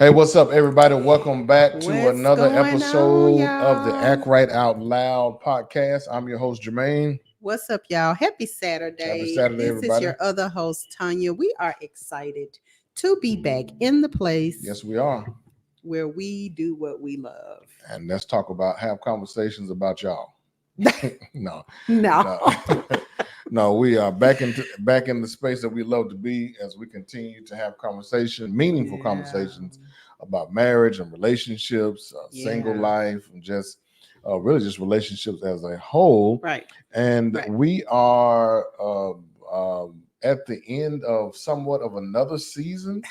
Hey, what's up, everybody? Welcome back to What's another going on, episode of the y'all? Act Right Out Loud podcast. I'm your host, Jermaine. What's up, y'all? Happy Happy Saturday. Saturday, This is everybody. your other host, Tanya. We are excited to be back in the place Yes, we are. where we do what we love. And let's talk about, have conversations about y'all. No, No. no, no. We are back in the space that we love to be as we continue to have conversation, meaningful Yeah. conversations about marriage and relationships, single Yeah. life, and just really just relationships as a whole. Right. And Right. we are at the end of somewhat of another season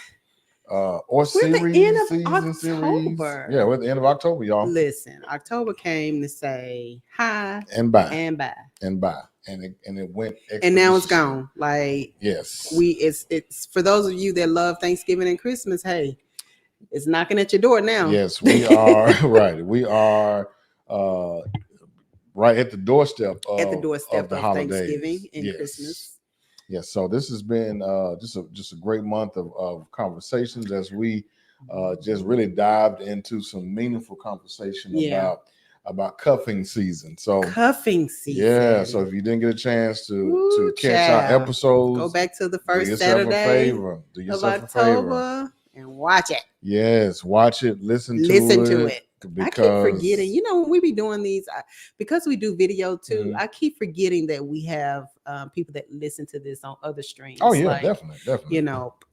or We're at the end series, of season series. October. Yeah, we're at the end of October, y'all. Listen, October came to say hi And bye. and bye. And bye. And it went And now it's expeditiously. gone. Like Yes. it's for those of you that love Thanksgiving and Christmas, hey, it's knocking at your door now. Yes, we are right. We are uh right at the doorstep At the of doorstep the of Thanksgiving holidays. and Christmas. Yes. So this has been just a great month of conversations as we just really dived into some meaningful conversation Yeah. about cuffing season. So Cuffing season. yeah, so if you didn't get a chance to Ooh, catch our child. episodes, Go back to the do first yourself a Saturday favor. Do of yourself a favor. October and watch it. Yes, watch it, listen Listen to to it. it I keep because forgetting, when we be doing these, because we do video too, Mhm. I keep forgetting that we have people that listen to this on other streams, Oh yeah, like, definitely.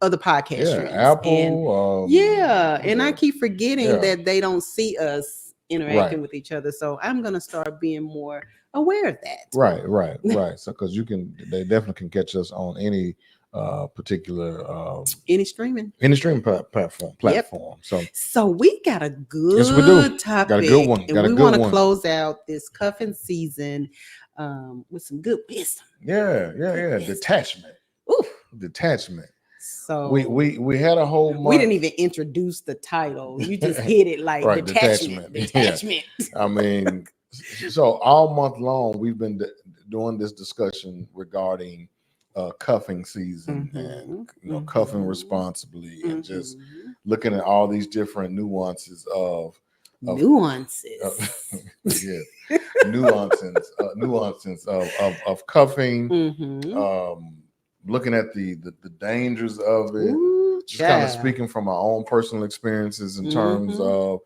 other podcast Yeah, streams. And Apple. yeah, and I keep forgetting yeah, that they don't see us right, interacting with each other. So I'm going to start being more aware of that. right. So because they definitely can catch us on any particular Any stream platform. Yep. So So we got a yes, we do. good Got a topic, good one. and Got a we good want to one. close out this cuffing season with some good wisdom. Yeah. Wisdom. Detachment. Ooh. Detachment. So We had a whole month. we didn't even introduce the title. You just hit it like Right, detachment. detachment. Yeah. I mean, so all month long we've been doing this discussion regarding cuffing season and cuffing responsibly and just looking at all these different nuances of nuances. yeah, nuances of cuffing. Looking at the dangers of it. Ooh, just kind of child. speaking from our own personal experiences in terms of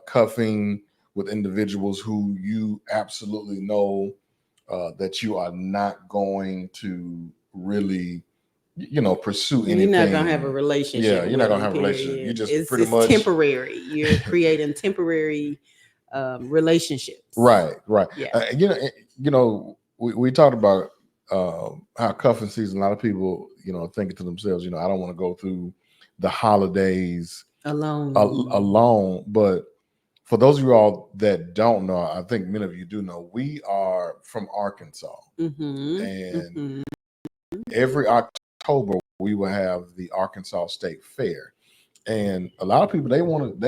cuffing with individuals who you absolutely know that you are not going to really, pursue anything. You're not gonna have a relationship. Yeah, you're not gonna them, have a relationship. You period. just pretty much temporary. You're creating temporary relationships. right. Yeah. We talked about how cuffing season. A lot of people, thinking to themselves, I don't want to go through the holidays alone. But for those of you all that don't know, I think many of you do know, we are from Arkansas, and every October we will have the Arkansas State Fair. And a lot of people they be like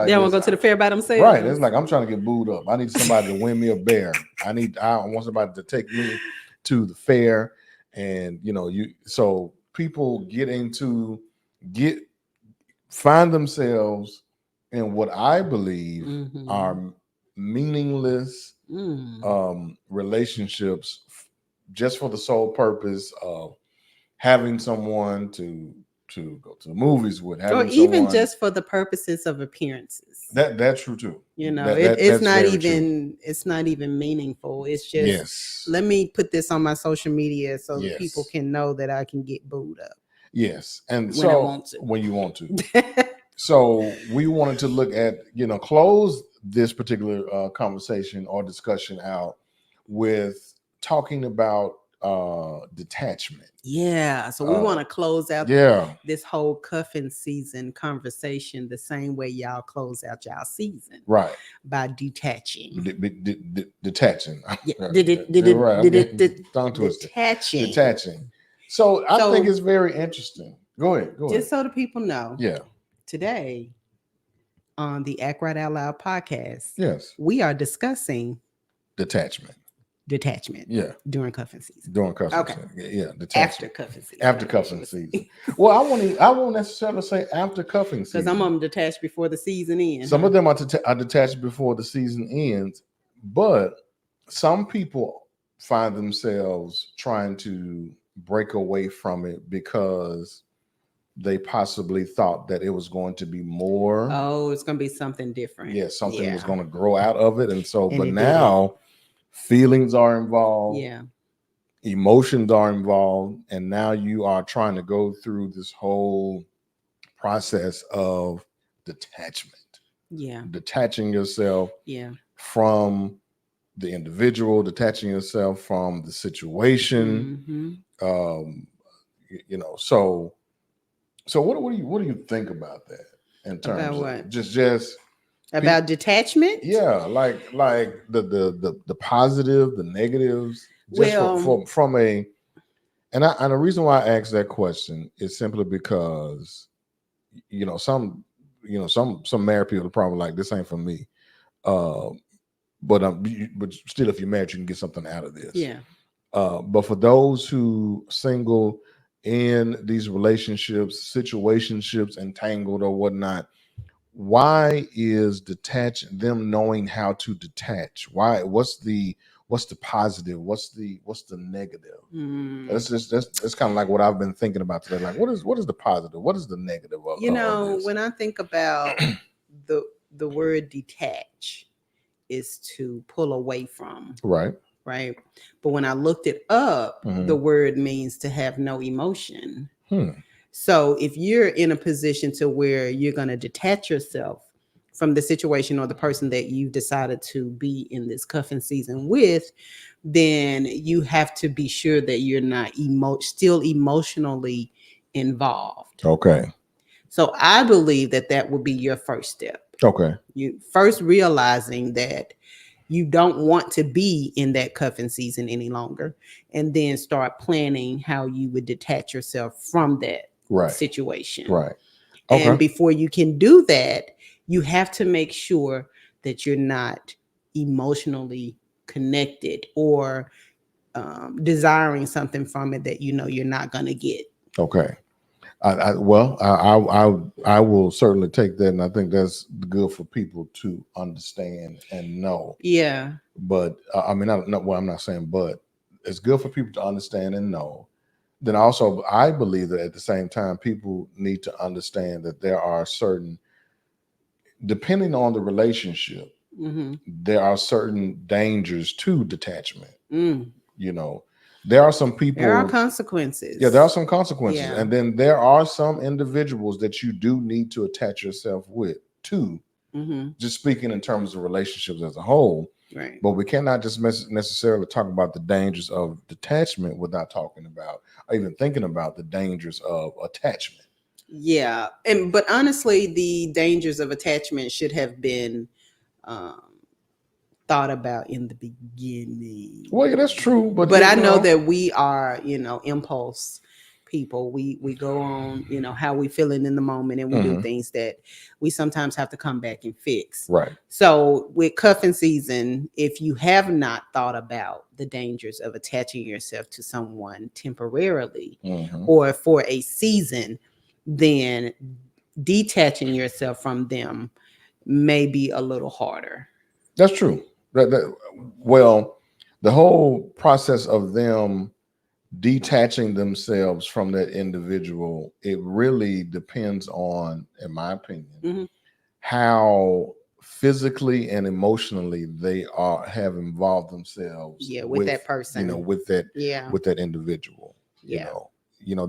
they want to go to the fair by themselves. Right. It's like I'm trying to get booed up. I need somebody to win me a bear. I want somebody to take me to the fair. And so people find themselves in what I believe are meaningless relationships just for the sole purpose of having someone to go to the movies with, or even just for the purposes of appearances. That's true too. It's not even meaningful. It's just let me put this on my social media so that people can know that I can get booed up. Yes, and when you want to. So we wanted to look at close this particular conversation or discussion out with talking about detachment. Yeah, so we want to close out this whole cuffing season conversation the same way y'all close out y'all season, right? By detaching. Detaching. Detaching. So I think it's very interesting. Go ahead. Just so the people know. Yeah. Today on the Act Right Out Loud podcast, yes, we are discussing detachment. detachment. Yeah. During cuffing season. During cuffing season. Yeah. Detachment. After cuffing season. After cuffing season. Well, I won't necessarily say after cuffing season. Because I'm on detached before the season ends. Some of them are detached before the season ends, but some people find themselves trying to break away from it because they possibly thought that it was going to be more. Oh, it's going to be something different. Yeah, something was going to grow out of it. And so, but now didn't. Feelings are involved. Yeah. Emotions are involved. And now you are trying to go through this whole process of detachment. Yeah. Detaching yourself yeah. from the individual, detaching yourself from the situation. Mm-hmm. So what do you think about that in terms about of what? just about detachment? Yeah, like the positive, the negatives, just well, from a and the reason why I asked that question is simply because some some married people are probably like, this ain't for me. But still, if you're married, you can get something out of this. Yeah. But for those who single in these relationships, situationships, entangled or whatnot, why is them knowing how to detach? Why? What's the positive? What's the negative? That's kind of like what I've been thinking about today. Like, what is the positive? What is the negative of this? When I think about the word detach is to pull away from. Right. But when I looked it up, the word means to have no emotion. Hmm. So if you're in a position to where you're going to detach yourself from the situation or the person that you've decided to be in this cuffing season with, then you have to be sure that you're not still emotionally involved. Okay. So I believe that would be your first step. Okay. You first realizing that you don't want to be in that cuffing season any longer, and then start planning how you would detach yourself from that situation. Right. Okay. And before you can do that, you have to make sure that you're not emotionally connected or desiring something from it that you're not going to get. Okay. I will certainly take that, and I think that's good for people to understand and know. Yeah. But I'm not saying, but it's good for people to understand and know. Then also, I believe that at the same time, people need to understand that there are certain, depending on the relationship, there are certain dangers to detachment. There are some people. There are consequences. Yeah, there are some consequences. Yeah. And then there are some individuals that you do need to attach yourself to. Just speaking in terms of relationships as a whole. Right. But we cannot just necessarily talk about the dangers of detachment without talking about or even thinking about the dangers of attachment. Yeah. But honestly, the dangers of attachment should have been thought about in the beginning. Well, yeah, that's true. But I know that we are, impulse people. We go on, how we feeling in the moment, and we do things that we sometimes have to come back and fix. Right. So with cuffing season, if you have not thought about the dangers of attaching yourself to someone temporarily or for a season, then detaching yourself from them may be a little harder. That's true. Well, the whole process of them detaching themselves from that individual, it really depends on, in my opinion, how physically and emotionally they have involved themselves with that person, with that individual. There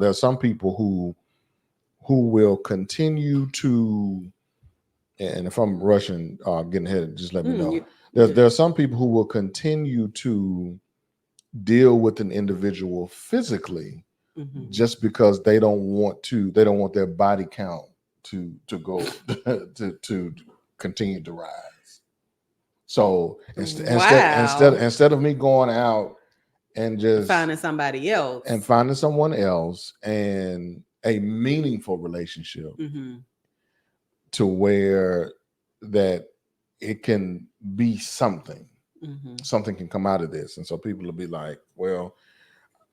are some people who will continue to, and if I'm rushing, getting ahead, just let me know. There are some people who will continue to deal with an individual physically just because they don't want their body count to go to continue to rise. So instead of me going out and just finding somebody else and finding someone else and a meaningful relationship to where that it can be something. something can come out of this. And so people will be like, well,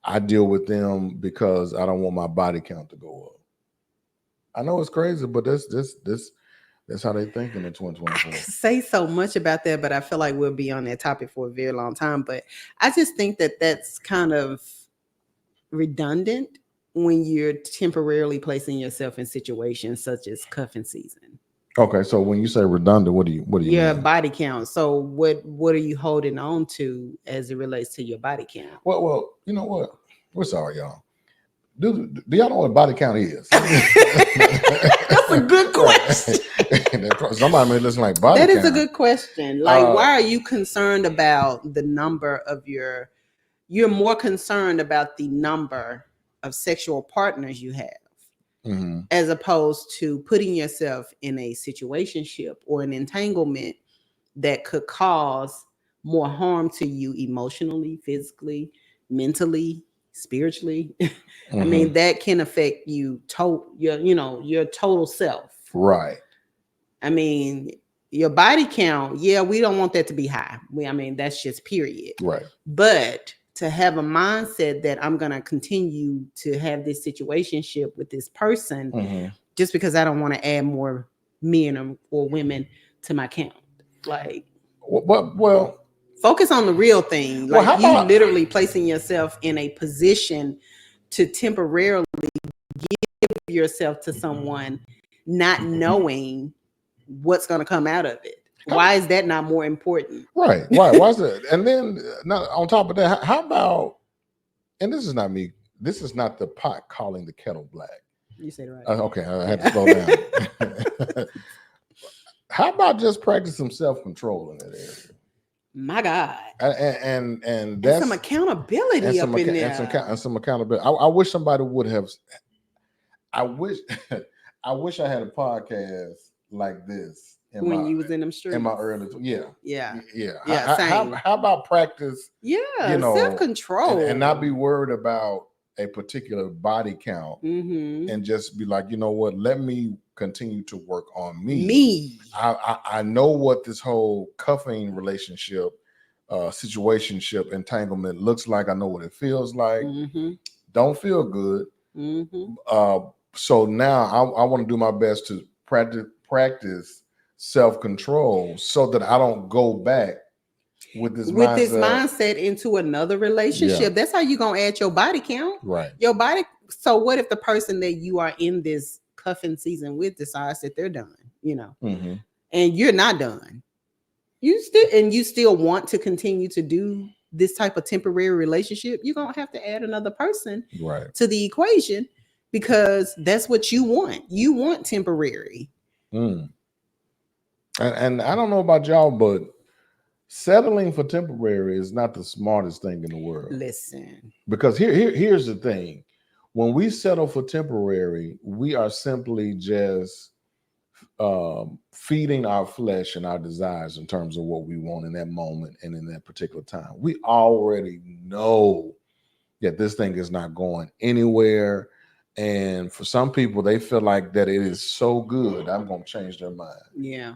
I deal with them because I don't want my body count to go up. I know it's crazy, but that's how they thinking in 2024. I could say so much about that, but I feel like we'll be on that topic for a very long time. But I just think that that's kind of redundant when you're temporarily placing yourself in situations such as cuffing season. Okay, so when you say redundant, what do you Your mean? body count. So what are you holding on to as it relates to your body count? Well, you know what? We're sorry, y'all. Do y'all know what body count is? That's a good question. Somebody may listen like body count. That is count. a good question. Like, why are you concerned about the number of you're more concerned about the number of sexual partners you have, as opposed to putting yourself in a situationship or an entanglement that could cause more harm to you emotionally, physically, mentally, spiritually. I mean, that can affect you your total self. Right. I mean, your body count, yeah, we don't want that to be high. I mean, that's just period. Right. But to have a mindset that I'm going to continue to have this situationship with this person just because I don't want to add more men or women to my count. Like, well, focus on the real thing. Like, you literally placing yourself in a position to temporarily give yourself to someone, not knowing what's going to come out of it. Why is that not more important? Right. Why is it? And then on top of that, how about, and this is not me, this is not the pot calling the kettle black. You said it right. Okay, I had to slow down. How about just practice some self-control in that area? My God. And that's some accountability up in there. And some accountability. I wish somebody would have. I wish I had a podcast like this when you was in them streets. In my early, yeah. How about practice? Yeah, self-control and not be worried about a particular body count, and just be like, you know what? Let me continue to work on me. I know what this whole cuffing relationship, situationship, entanglement looks like. I know what it feels like. Don't feel good. So now I want to do my best to practice self-control so that I don't go back with this mindset into another relationship. Yeah. That's how you're gonna add your body count. Right. Your body. So what if the person that you are in this cuffing season with decides that they're done, and you're not done? You still want to continue to do this type of temporary relationship, you're gonna have to add another person to the equation, because that's what you want. You want temporary. And I don't know about y'all, but settling for temporary is not the smartest thing in the world. Listen, because here's the thing: when we settle for temporary, we are simply just feeding our flesh and our desires in terms of what we want in that moment and in that particular time. We already know that this thing is not going anywhere. And for some people, they feel like that it is so good, I'm going to change their mind. Yeah.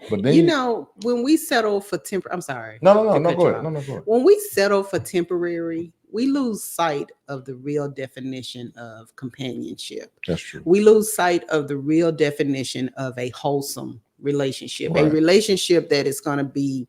But then, when we settle for temporary, I'm sorry. No, go ahead. No, go ahead. When we settle for temporary, we lose sight of the real definition of companionship. That's true. We lose sight of the real definition of a wholesome relationship, a relationship that is going to be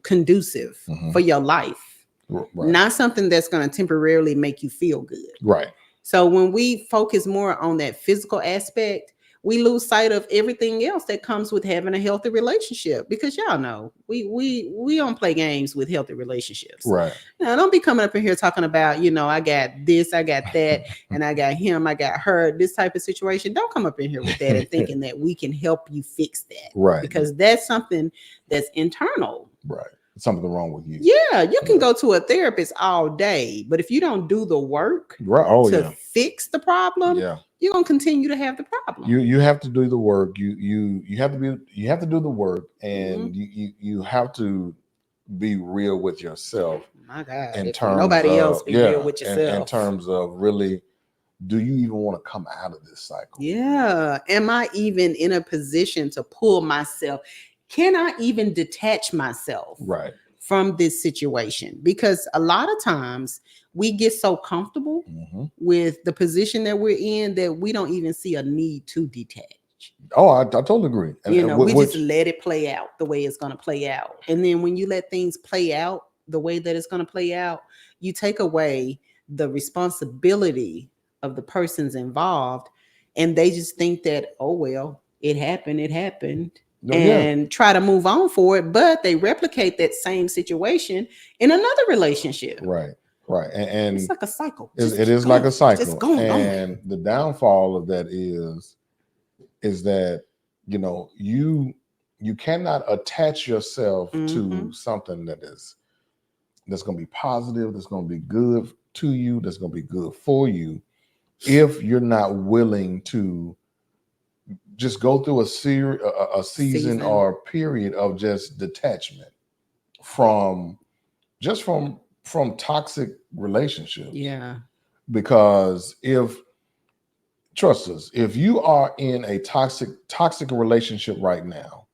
conducive for your life, not something that's going to temporarily make you feel good. Right. So when we focus more on that physical aspect, we lose sight of everything else that comes with having a healthy relationship, because y'all know we don't play games with healthy relationships. Right. Now, don't be coming up in here talking about, I got this, I got that, and I got him, I got her, this type of situation. Don't come up in here with that and thinking that we can help you fix that. Right. Because that's something that's internal. Right. Something wrong with you. Yeah, you can go to a therapist all day, but if you don't do the work to fix the problem, you're gonna continue to have the problem. You have to do the work. You have to do the work, and you have to be real with yourself. My God, in terms nobody of, else be real with yourself. In terms of really, do you even want to come out of this cycle? Yeah. Am I even in a position to pull myself can I even detach myself Right. from this situation? Because a lot of times we get so comfortable with the position that we're in that we don't even see a need to detach. Oh, I totally agree. And We just let it play out the way it's going to play out. And then when you let things play out the way that it's going to play out, you take away the responsibility of the persons involved, and they just think that, oh well, it happened, and try to move on for it, but they replicate that same situation in another relationship. Right. And it's like a cycle. It is like a cycle. Just going and the downfall of that is that, you know, you cannot attach yourself to something that's going to be positive, that's going to be good to you, that's going to be good for you, if you're not willing to just go through a season or a period of just detachment from toxic relationships. Yeah. Because trust us, if you are in a toxic relationship right now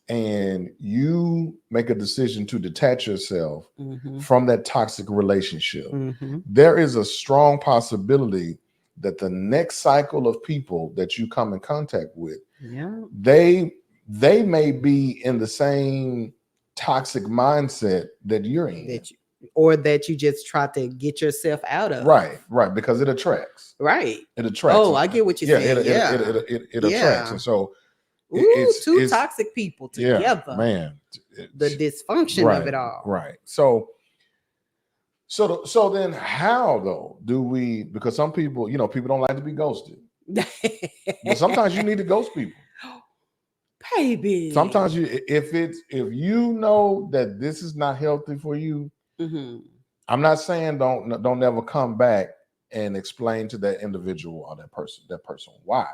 and you make a decision to detach yourself from that toxic relationship, there is a strong possibility that the next cycle of people that you come in contact with, they may be in the same toxic mindset that you're in. Or that you just try to get yourself out of. Right, because it attracts. Right. It attracts. Oh, I get what you're saying. It attracts. And so it's toxic people together. Yeah, man. The dysfunction of it all. Right. So then how though do we, because some people, you know, people don't like to be ghosted. But sometimes you need to ghost people. Baby. Sometimes if you know that this is not healthy for you, I'm not saying don't never come back and explain to that individual or that person why.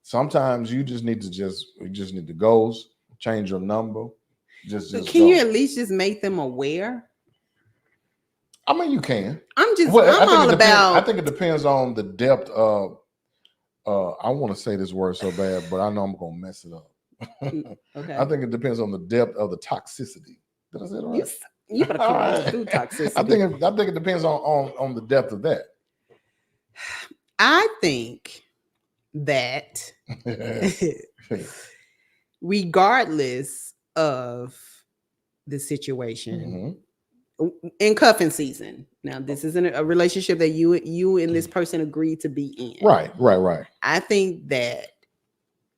Sometimes you just need to ghost, change your number. Just can you at least just make them aware? I mean, you can. I think it depends on the depth of. I want to say this word so bad, but I know I'm gonna mess it up. Okay. I think it depends on the depth of the toxicity. Did I say it right? You better come on through toxicity. I think it depends on the depth of that. I think that regardless of the situation, in cuffing season, now this isn't a relationship that you and this person agreed to be in. Right. I think that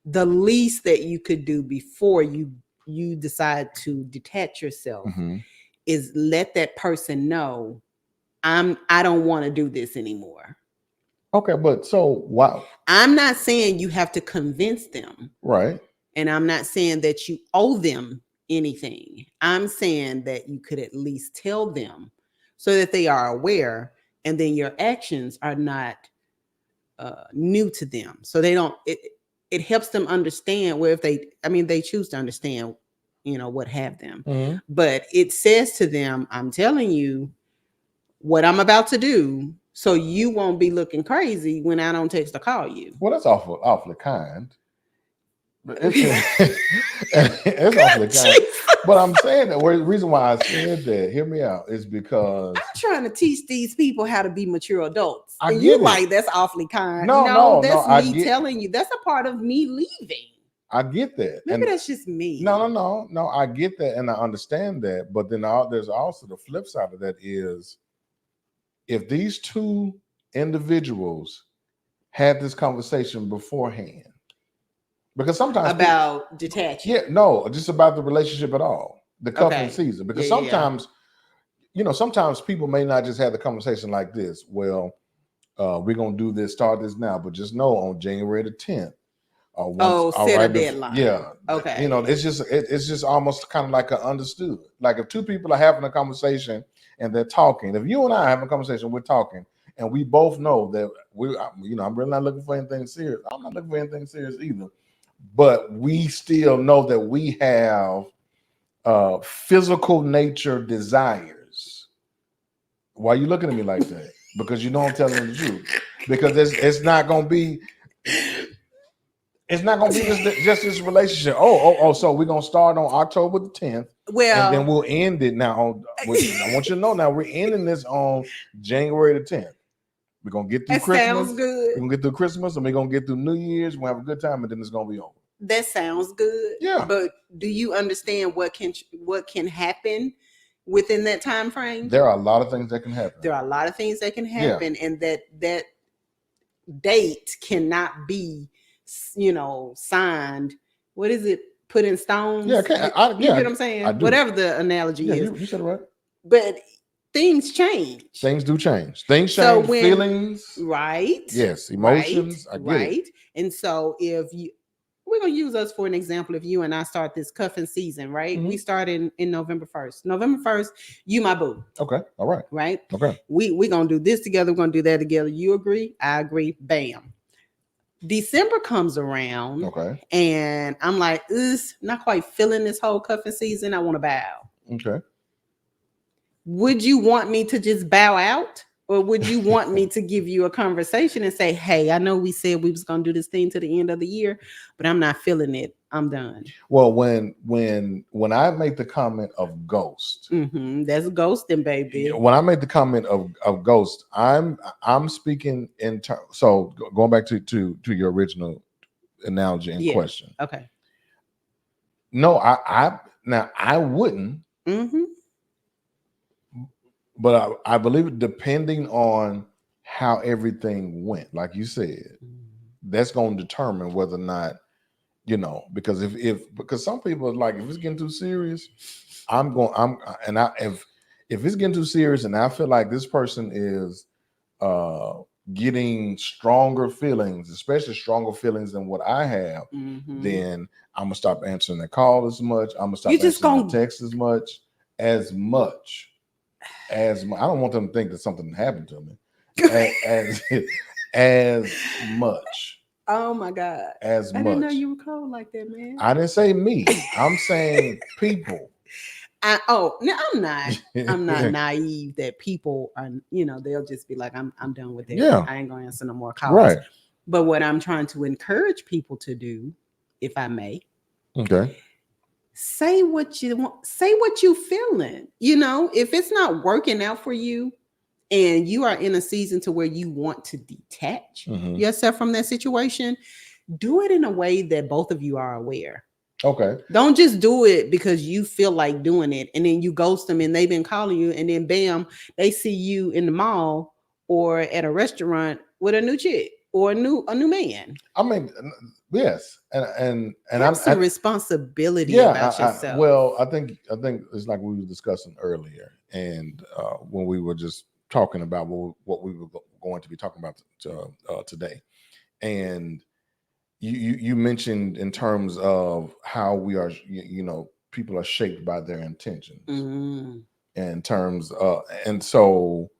the least that you could do before you decide to detach yourself is let that person know, I don't want to do this anymore. Okay, but so wow. I'm not saying you have to convince them. Right. And I'm not saying that you owe them anything. I'm saying that you could at least tell them so that they are aware, and then your actions are not new to them. So they don't, it helps them understand where if they choose to understand, what have them. But it says to them, I'm telling you what I'm about to do, so you won't be looking crazy when I don't text or call you. Well, that's awfully kind. It's awfully kind. But I'm saying that the reason why I said that, hear me out, is because I'm trying to teach these people how to be mature adults. And you like, that's awfully kind. No, that's me telling you. That's a part of me leaving. I get that. Maybe that's just me. No. I get that and I understand that. But then there's also the flip side of that is, if these two individuals had this conversation beforehand, because sometimes about detaching. Yeah, no, just about the relationship at all, the cuffing season. Because sometimes, sometimes people may not just have the conversation like this. Well, we're gonna do this, start this now, but just know on January the 10th. Set a deadline. Yeah. Okay. It's just almost kind of like a understood. Like if two people are having a conversation and they're talking, if you and I are having a conversation, we're talking, and we both know that I'm really not looking for anything serious. I'm not looking for anything serious either. But we still know that we have physical nature desires. Why are you looking at me like that? Because you know I'm telling the truth. Because it's not going to be. It's not gonna be just this relationship. So we're gonna start on October the 10th, and then Well, we'll end it now. I want you to know now we're ending this on January the 10th. We're gonna get through that Christmas. sounds good. We're gonna get through Christmas, and we're gonna get through New Year's. We'll have a good time, and then it's gonna be over. That sounds good. Yeah. But do you understand what can happen within that time frame? There are a lot of things that can happen. There are a lot of things that can happen, and that date cannot be, signed. What is it? Put in stones? Yeah, you get what I'm saying? Whatever the analogy is. You said it right. But things change. Things do change. Things change. Feelings. Right. Yes. Emotions. Right, I get it. And so we're going to use us for an example. If you and I start this cuffing season, right? Mm-hmm. We start in November 1st. November 1st, you my boo. Okay. All right. Right? Okay. We're going to do this together. We're going to do that together. You agree? I agree. Bam. December comes around. Okay. And I'm like, not quite feeling this whole cuffing season. I want to bow. Okay. Would you want me to just bow out? Or would you want me to give you a conversation and say, hey, I know we said we was going to do this thing to the end of the year, but I'm not feeling it. I'm done. Well, when I make the comment of ghost, that's ghosting, baby. When I make the comment of ghost, I'm speaking in terms. So going back to your original analogy and question. Okay. No, I wouldn't. Mm-hmm. But I believe it, depending on how everything went, like you said, that's going to determine whether or not, because because some people are like, if it's getting too serious, if it's getting too serious and I feel like this person is getting stronger feelings, especially stronger feelings than what I have, then I'm gonna stop answering the call as much. I'm gonna stop answering the text as much. I don't want them to think that something happened to me. As much. Oh my God. I didn't know you were cold like that, man. I didn't say me. I'm saying people. I'm not naive that people are, they'll just be like, I'm done with that. Yeah. I ain't gonna answer no more calls. Right. But what I'm trying to encourage people to do, if I may. Okay. Say what you want, say what you feeling. If it's not working out for you and you are in a season to where you want to detach yourself from that situation, do it in a way that both of you are aware. Okay. Don't just do it because you feel like doing it and then you ghost them and they've been calling you and then bam, they see you in the mall or at a restaurant with a new chick or a new man. I mean, yes, and that's a responsibility about yourself. I think it's like we were discussing earlier, and when we were just talking about what we were going to be talking about today, and you mentioned in terms of how we are, people are shaped by their intentions, in terms of, and so.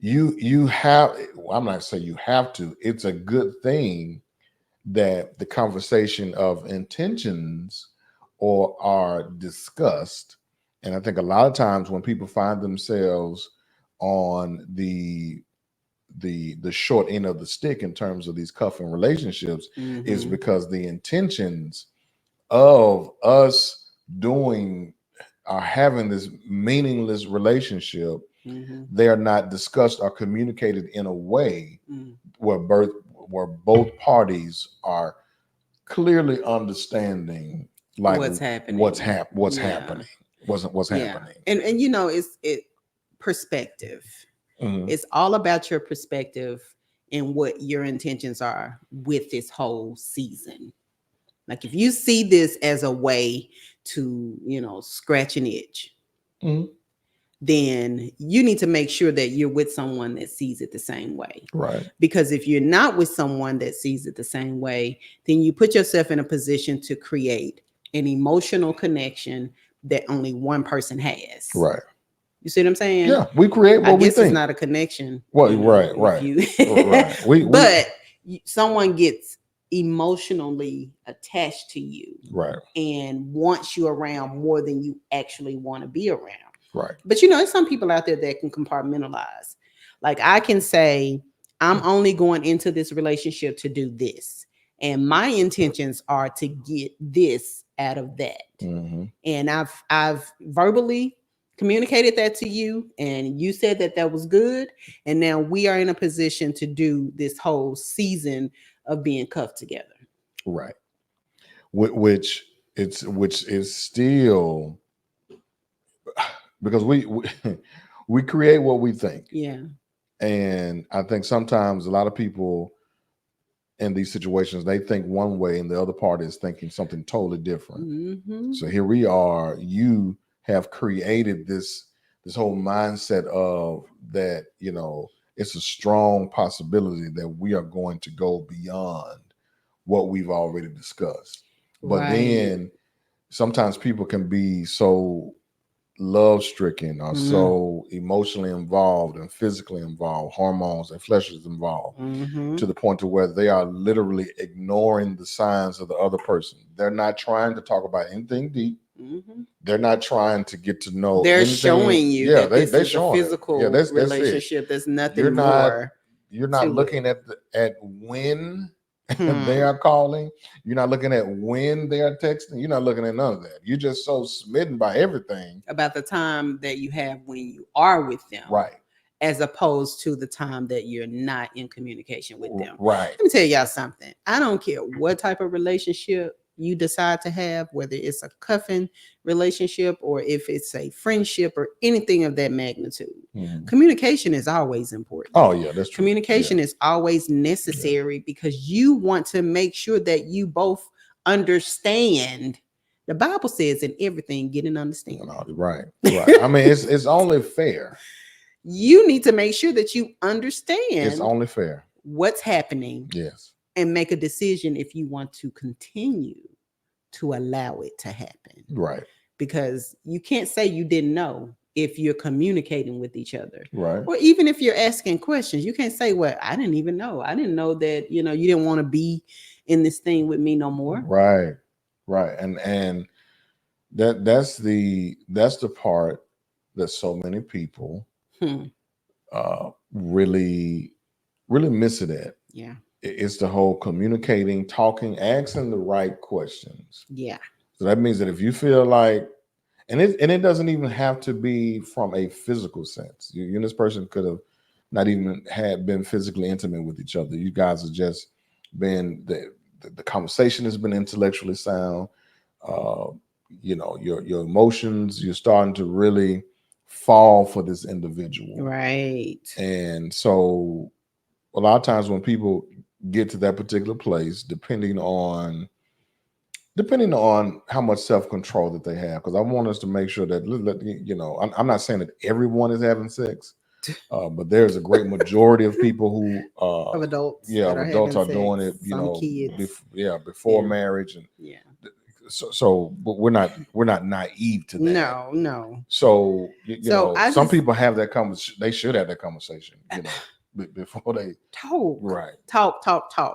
You have, I'm not saying you have to, it's a good thing that the conversation of intentions are discussed. And I think a lot of times when people find themselves on the short end of the stick in terms of these cuffing relationships is because the intentions of us having this meaningless relationship, they are not discussed or communicated in a way where both parties are clearly understanding like what's happening. What's happening. And it's perspective. It's all about your perspective and what your intentions are with this whole season. Like if you see this as a way to, scratch an itch, then you need to make sure that you're with someone that sees it the same way. Right. Because if you're not with someone that sees it the same way, then you put yourself in a position to create an emotional connection that only one person has. Right. You see what I'm saying? Yeah, we create what we think. It's not a connection. Well, right. Right. But someone gets emotionally attached to you. Right. And wants you around more than you actually want to be around. Right. But there's some people out there that can compartmentalize. Like I can say, I'm only going into this relationship to do this. and my intentions are to get this out of that. Mm-hmm. And I've verbally communicated that to you, and you said that that was good, and now we are in a position to do this whole season of being cuffed together. Right. Which is still because we we create what we think. Yeah. And I think sometimes a lot of people in these situations, they think one way and the other party is thinking something totally different. Mm-hmm. So here we are, you have created this whole mindset of that, it's a strong possibility that we are going to go beyond what we've already discussed. But Right. then sometimes people can be so love stricken or so emotionally involved and physically involved, hormones and flesh is involved, Mm-hmm. to the point to where they are literally ignoring the signs of the other person. They're not trying to talk about anything deep. Mm-hmm. They're not trying to get to know They're anything. showing you Yeah, that they this they is a showing it. Yeah, physical that's it. relationship. There's You're nothing not more you're not to looking it. at when they Hmm. are calling. You're not looking at when they are texting. You're not looking at none of that. You're just so smitten by everything. About the time that you have when you are with them, Right. as opposed to the time that you're not in communication with them. Right. Let me tell y'all something. I don't care what type of relationship you decide to have, whether it's a cuffing relationship or if it's a friendship or anything of that magnitude. Mhm. Communication is always important. Oh yeah, that's true. Communication Yeah. is always necessary because you want to make sure that you both understand. The Bible says in everything, get an understanding. Right. Right. I mean, it's only fair. You need to make sure that you It's understand only fair. what's happening Yes. and make a decision if you want to continue to allow it to happen. Right. Because you can't say you didn't know if you're communicating with each other. Right. Or even if you're asking questions, you can't say, well, I didn't even know. I didn't know that, you didn't want to be in this thing with me no more. Right. Right. And that's the part that so many people Hmm. really miss it at. Yeah. It's the whole communicating, talking, asking the right questions. Yeah. So that means that if you feel like, and it doesn't even have to be from a physical sense. You and this person could have not even had been physically intimate with each other. You guys have just been the conversation has been intellectually sound. Uh, your emotions. You're starting to really fall for this individual, Right. and so a lot of times when people get to that particular place, depending on how much self-control that they have, because I want us to make sure that I'm not saying that everyone is having sex, but there's a great majority of people who Of adults yeah, that of are adults having are sex, doing it, some kids. before Yeah. marriage, and Yeah. so but we're not naive to that. No, no. So So I some just people have that conversation. They should have that conversation, before they. talk, Right. talk.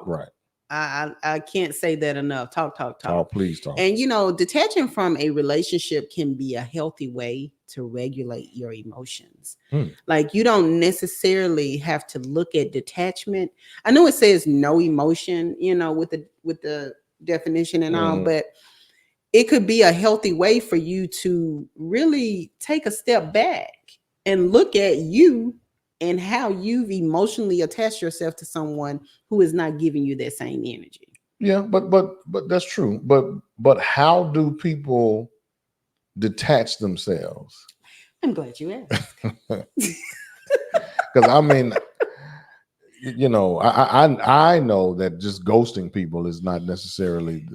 Right. I can't say that enough. Talk. Talk, please talk. And detaching from a relationship can be a healthy way to regulate your emotions. Hmm. Like you don't necessarily have to look at detachment. I know it says no emotion, with the definition and all, Mhm. but it could be a healthy way for you to really take a step back and look at you and how you've emotionally attached yourself to someone who is not giving you that same energy. Yeah, but that's true. But how do people detach themselves? I'm glad you asked. Because I mean, I know that just ghosting people is not necessarily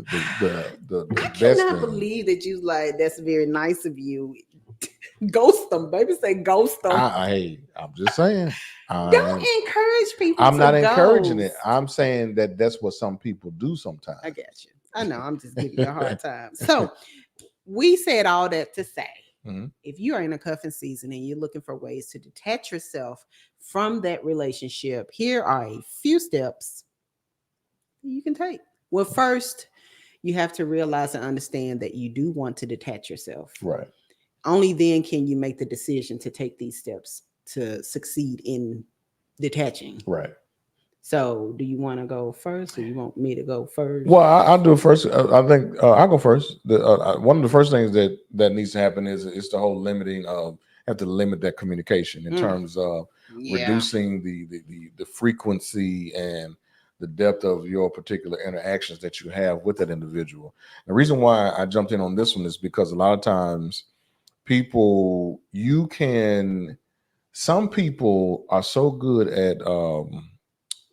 the I best cannot thing. believe that you like that's very nice of you. Ghost them, baby. Say ghost them. Hey, I'm just saying. Don't I'm encourage people I'm to not encouraging ghost. it. I'm saying that that's what some people do sometimes. I got you. I know. I'm just giving you a hard time. So we said all that to say, Mhm. if you are in a cuffing season and you're looking for ways to detach yourself from that relationship, here are a few steps you can take. Well, first, you have to realize and understand that you do want to detach yourself. Right. Only then can you make the decision to take these steps to succeed in detaching. Right. So, do you want to go first, or you want me to go first? Well, I'll do it first. I think I'll go first. One of the first things that needs to happen is the whole limiting of have to limit that communication in Mm, terms of yeah. reducing the frequency and the depth of your particular interactions that you have with that individual. The reason why I jumped in on this one is because a lot of times people you can some people are so good at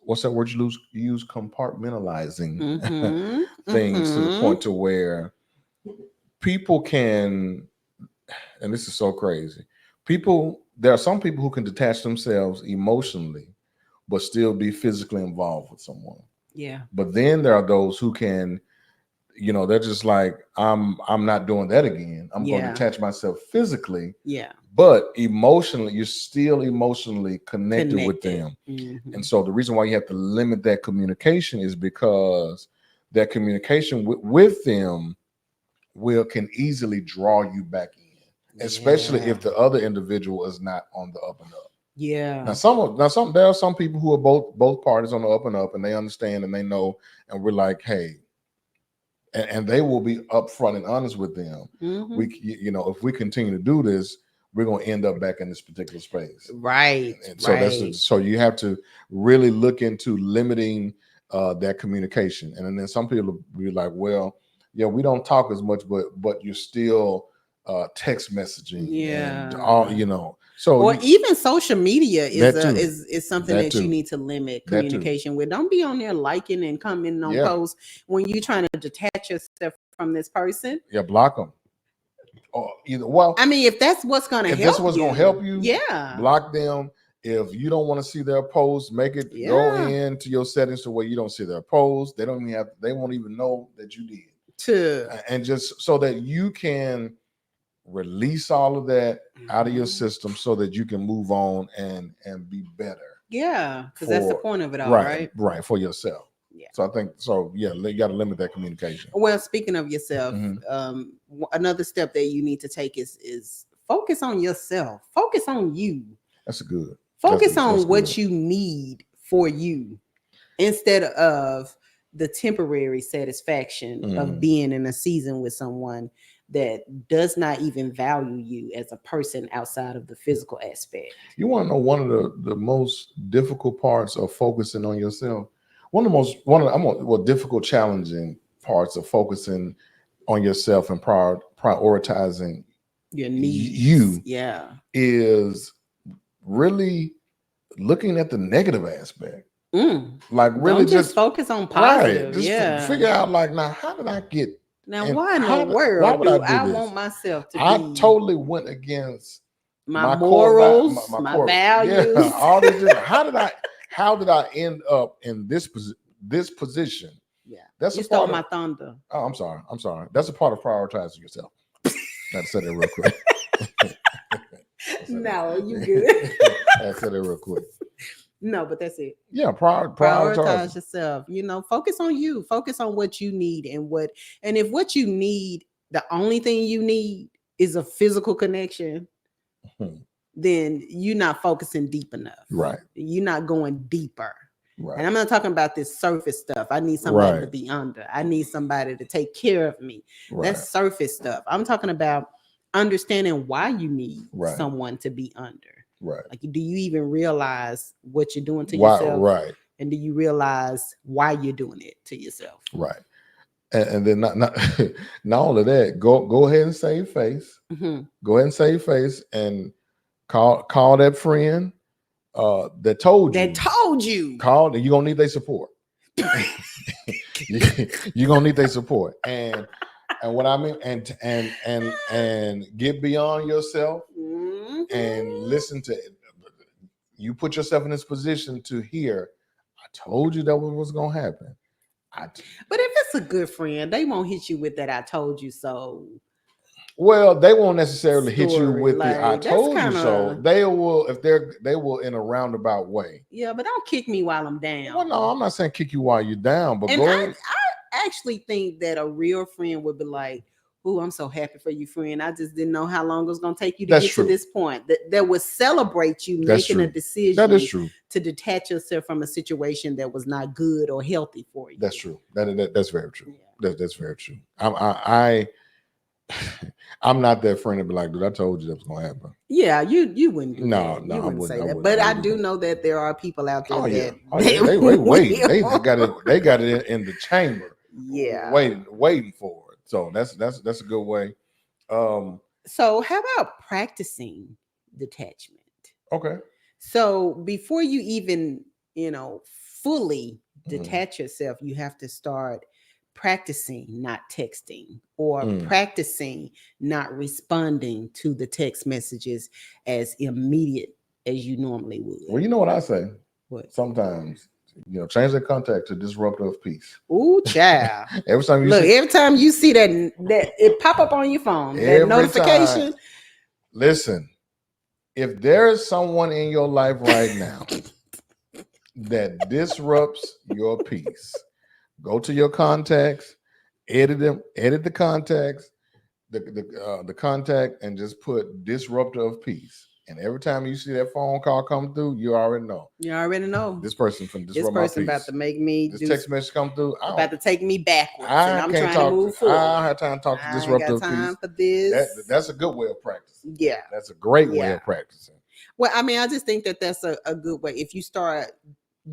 what's that word you use compartmentalizing Mm-hmm. things to the Mm-hmm. point to where people can, and this is so crazy, people there are some people who can detach themselves emotionally but still be physically involved with someone. Yeah. But then there are those who can, they're just like, I'm not doing that again. I'm going to Yeah. detach myself physically, Yeah. but emotionally you're still emotionally connected with Connected. them. Mm-hmm. And so the reason why you have to limit that communication is because that communication with them will can easily draw you back in, especially Yeah. if the other individual is not on the up and up. Yeah. Now there are some people who are both parties on the up and up, and they understand and they know, and we're like, hey, and they will be upfront and honest with them. Mm-hmm. If we continue to do this, we're going to end up back in this particular space. Right. And so Right. so you have to really look into limiting that communication. And then some people will be like, well, yeah, we don't talk as much, but you're still text messaging and all, Yeah. So Or even social media is that a too, is something that that you too, need to limit that too. communication with. Don't be on there liking and commenting on Yeah, posts when you're trying to detach yourself from this person. yeah, block them. Or either well, I mean, if that's what's going to if this help was going to help you, you, yeah, block them. If you don't want to see their posts, make it go yeah, into your settings to where you don't see their posts. They don't even have. They won't even know that you did, to and just so that you can release all of that out of your Mhm. system, so that you can move on and be better Yeah, because that's the for point of it all, right, right? right for yourself. Yeah. So I think so. Yeah, you got to limit that communication. Well, speaking of yourself, Mhm. another step that you need to take is focus on yourself. Focus on you. That's good. Focus That's on good. what you need for you instead of the temporary satisfaction of Mhm. being in a season with someone that does not even value you as a person outside of the physical aspect. You want to know one of the most difficult parts of focusing on yourself? Difficult, challenging parts of focusing on yourself and prioritizing Your needs. you Yeah. is really looking at the negative aspect. Mm. Like really Don't just just focus on right, positive. just Yeah. figure out like now how did I get Now, and why in the why world would I do do I this? want myself to I be totally went against my my core morals, my my core yeah values? all these different how did I end up in this position? Yeah. That's a You stole part of my thunder. oh, I'm sorry, that's a part of prioritizing yourself. I said that real quick. I said No, you good. that. I said that real quick. No, but that's it. Yeah, Prioritize prioritizing. yourself. Focus on you. Focus on what you need and if what you need, the only thing you need is a physical connection, Hmm. then you're not focusing deep enough. Right, You're not going deeper. And right, I'm not talking about this surface stuff. I need somebody to right, be under. I need somebody to take care of me. right, That's surface stuff. I'm talking about understanding why you need right, someone to be under. right. Like, do you even realize what you're doing to Why? yourself? Right, And do you realize why you're doing it to yourself? right. And then not not only that, go ahead and save face. Mhm. Go ahead and save face and call that friend that told That you. told you. Call, you're gonna need their support. You're gonna need their support. And what I mean, and get beyond yourself and Mhm. listen to you put yourself in this position to hear, I told you that was what's gonna happen. But if it's a good friend, they won't hit you with that "I told you so" Well, they won't necessarily hit you story. with the "I Like, that's told you kind so." of, They will if they will in a roundabout way. yeah. But don't kick me while I'm Well, no, down. I'm not saying kick you while you're down, but And go I ahead. I actually think that a real friend would be like, "Ooh, I'm so happy for you, friend. I just didn't know how long it was going to take you to That's get true. to this point." That would celebrate you That's making a true. That is decision true. to detach yourself from a situation that was not good or healthy for you. That's true. That's very true. Yeah. That's very true. I'm not that friend to be like, dude, I told you that was gonna happen. Yeah, you wouldn't do No, that. no, You I wouldn't wouldn't. say I that. wouldn't. But I I wouldn't do do know that there are people out there Oh yeah. that Oh yeah. They waiting. They got it in the chamber. Yeah. Waiting for it. So that's a good way. Um So how about practicing detachment? okay. So before you even, fully Mhm. detach yourself, you have to start practicing not texting or Mm. practicing not responding to the text messages as immediate as you normally would. Well, you know what I say? What? Sometimes, change the contact to disruptive peace. Ooh, child. Every time you Look, see every time you see that it pop up on your phone, that every time notification. listen, if there is someone in your life right now that disrupts your peace, go to your contacts, edit them, edit the contacts, the contact, and just put disruptor of peace. And every time you see that phone call come through, you already know You already know this person from this disrupt my person about peace. to make me This do, text message come through. about to take me backwards, and I I'm can't trying to talk. move I forward. don't have time to talk to I ain't got disruptive time peace. for this. That's a good way of practicing. Yeah. That's a great way Yeah. of practicing. Well, I mean, I just think that that's a good way. If you start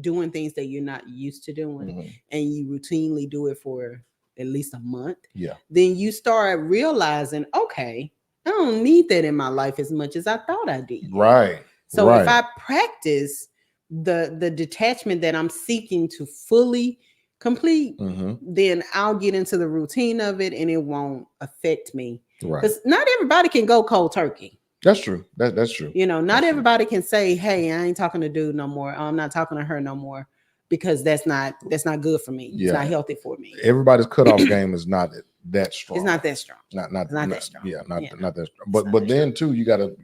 doing things that you're not used to doing, Mhm. and you routinely do it for at least a month, Yeah. then you start realizing, okay, I don't need that in my life as much as I thought I did. Right. So if Right. I practice the detachment that I'm seeking to fully complete, hmm then I'll get into the routine of it and it won't affect me. Right. Because not everybody can go cold turkey. That's true. That's true. Not That's true. everybody can say, "Hey, I ain't talking to dude no more. I'm not talking to her no more," because that's not good for me. It's Yeah. not healthy for me. Everybody's cutoff game is not that strong. It's not that strong. Not It's not that strong. Yeah, not Yeah. not that strong. It's not But that then too, you got to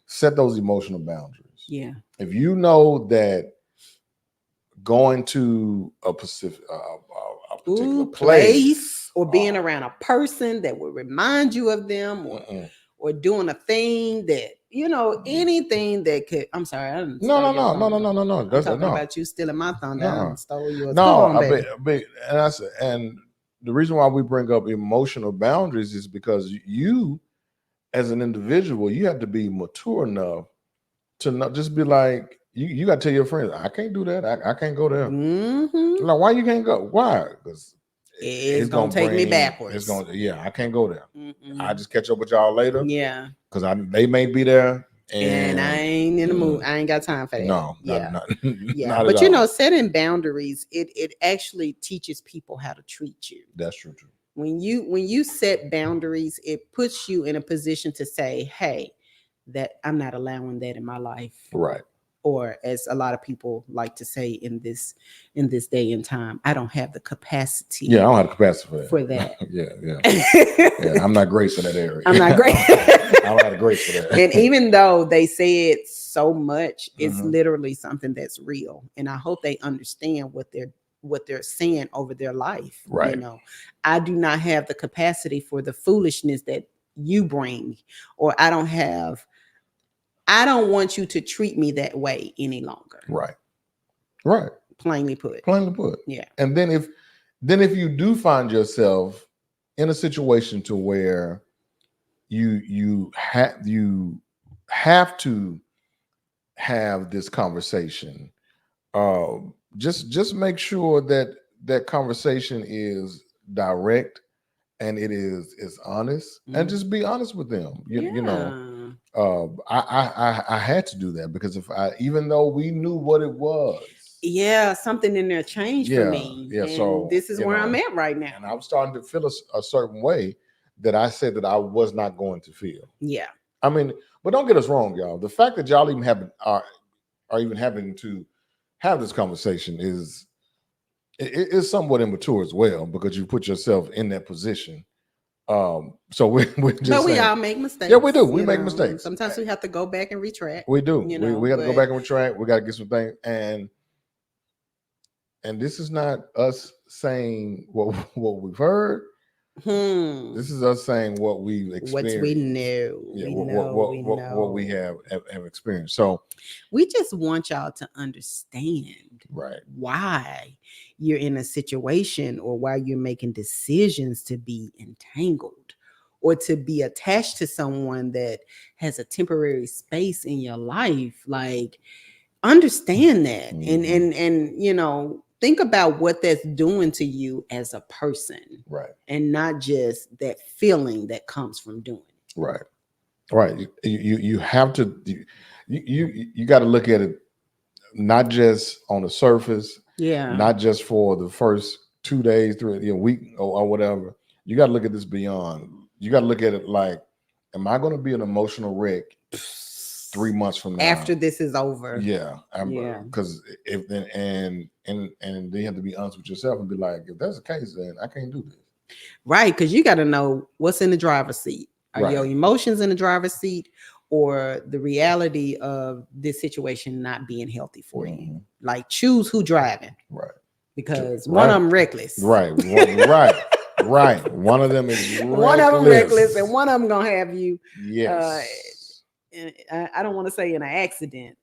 set those emotional boundaries. Yeah. If you know that going to a particular place or being around a person that will remind you of them, or doing a thing that anything that could. I'm sorry, I didn't No, stole no, your no, no, thunder. no, no, no. I'm That's talking no, about you stealing my thunder. I no, done stole yours. no. Come on, baby. And that's and the reason why we bring up emotional boundaries is because you, as an individual, you have to be mature enough to not just be like you got to tell your friends, I can't do that. I can't go there. Mm-hmm. Like, why you can't go? Why? Because It's gonna take me backwards. It's gonna, yeah, I can't go there. Mm-mm. I just catch up with y'all later. Yeah. Because they may be there, And I ain't in the mood. I ain't got time for that. No, Yeah. not Yeah. not But at all. setting boundaries, it actually teaches people how to treat you. That's true. When you set boundaries, it puts you in a position to say, hey, that I'm not allowing that in my life. Right. Or as a lot of people like to say in this day and time, I don't have the capacity. Yeah, I don't have the capacity for that. Yeah, I'm not grace in that area. I'm not great. I don't have the grace for that. And even though they say it so much, it's literally something that's real. And I hope they understand what they're saying over their life. Right. I do not have the capacity for the foolishness that you bring, or I don't want you to treat me that way any longer. Right. Right. Plainly put. Yeah. And then if you do find yourself in a situation to where you have to have this conversation, just make sure that conversation is direct and it is honest, and just be honest with them. I had to do that because even though we knew what it was, something in there changed for me. Yeah, and so this is where I'm at right now. And I was starting to feel a certain way that I said that I was not going to feel. Yeah. I mean, but don't get us wrong, y'all. The fact that y'all even are even having to have this conversation is somewhat immature as well, because you put yourself in that position. So we're just. But we all make mistakes. Yeah, we do. We make mistakes. Sometimes we have to go back and retract. We do. We got to go back and retract. We got to get some things, and this is not us saying what we've heard. This is us saying what we've What we experienced. know. Yeah, We what know. what We what what we know. have experienced. So We just want y'all to understand right, why you're in a situation or why you're making decisions to be entangled or to be attached to someone that has a temporary space in your life. Like, understand that. And you know, think about what that's doing to you as a person, right, and not just that feeling that comes from doing it. right, right. You have to you got to look at it not just on the surface, Yeah. not just for the first 2 days, 3 week or whatever. You got to look at this beyond. You got to look at it like, am I going to be an emotional wreck 3 months from now After this is over? Yeah, Yeah. because if and then you have to be honest with yourself and be like, if that's the case, then I can't do this. Right, because you got to know what's in the driver's seat. Are your Right. emotions in the driver's seat, or the reality of this situation not being healthy for you? Like, choose who driving, Right. because Right. one of them reckless. Right. Right. Right. One of them is reckless. One of them reckless, and one of them gonna have you. Yes. I don't want to say in an accident,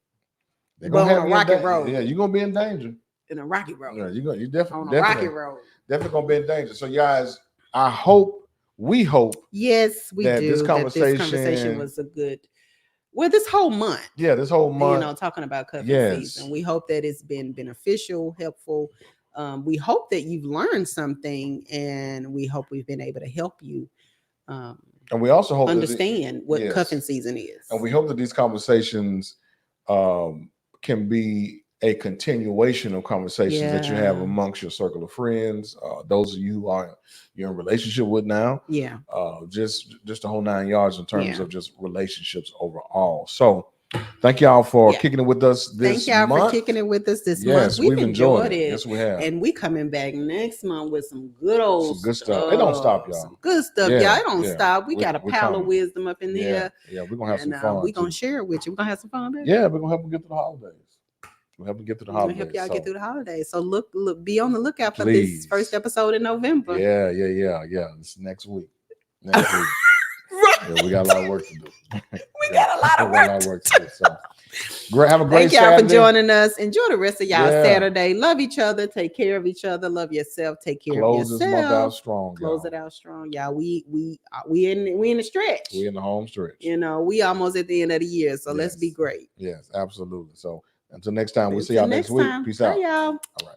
They're but gonna on have a you in rocky road. Yeah, you're gonna be in danger. In a rocky road. Yeah, you on a rocky road. Definitely gonna be in danger. So, guys, we hope, yes, we that do. This That this conversation was a good. Well, this whole month. Yeah, this whole month. You know, talking about cuffing season. We hope that it's been beneficial, helpful. We hope that you've learned something, and we hope we've been able to help you. And we also hope understand what cuffing season is. And we hope that these conversations can be a continuation of conversations that you have amongst your circle of friends, those of you who you're in relationship with now. Yeah. Just the whole 9 yards in terms of just relationships overall. So thank y'all for kicking it with us this Thank y'all month. for kicking it with us this Yes, month. We've enjoyed it. Yes, we have. And we coming back next month with some good old stuff. It don't stop, y'all. Some good stuff, y'all. It don't stop. We got a pile of wisdom up in here. Yeah, we're going to have some fun. We're going to share it with you. We're going to have some fun, baby. Yeah, we're going to help them get through the holidays. We'll help them get through the holidays. Help y'all get through the holidays. So look, be on the lookout for this first episode in November. Yeah. It's next week. Right. Yeah, we got a lot of work to do. We got a lot of work to do. So have a great Thank y'all Saturday. for joining us. Enjoy the rest of y'all Saturday. Love each other. Take care of each other. Love yourself. Take care of yourself. Close this month out strong. Close it out strong, y'all. We in the stretch. We in the home stretch. You know, we almost at the end of the year. So let's be great. Yes, absolutely. So until next time, we'll see y'all next week. Peace out. Bye, y'all. All right.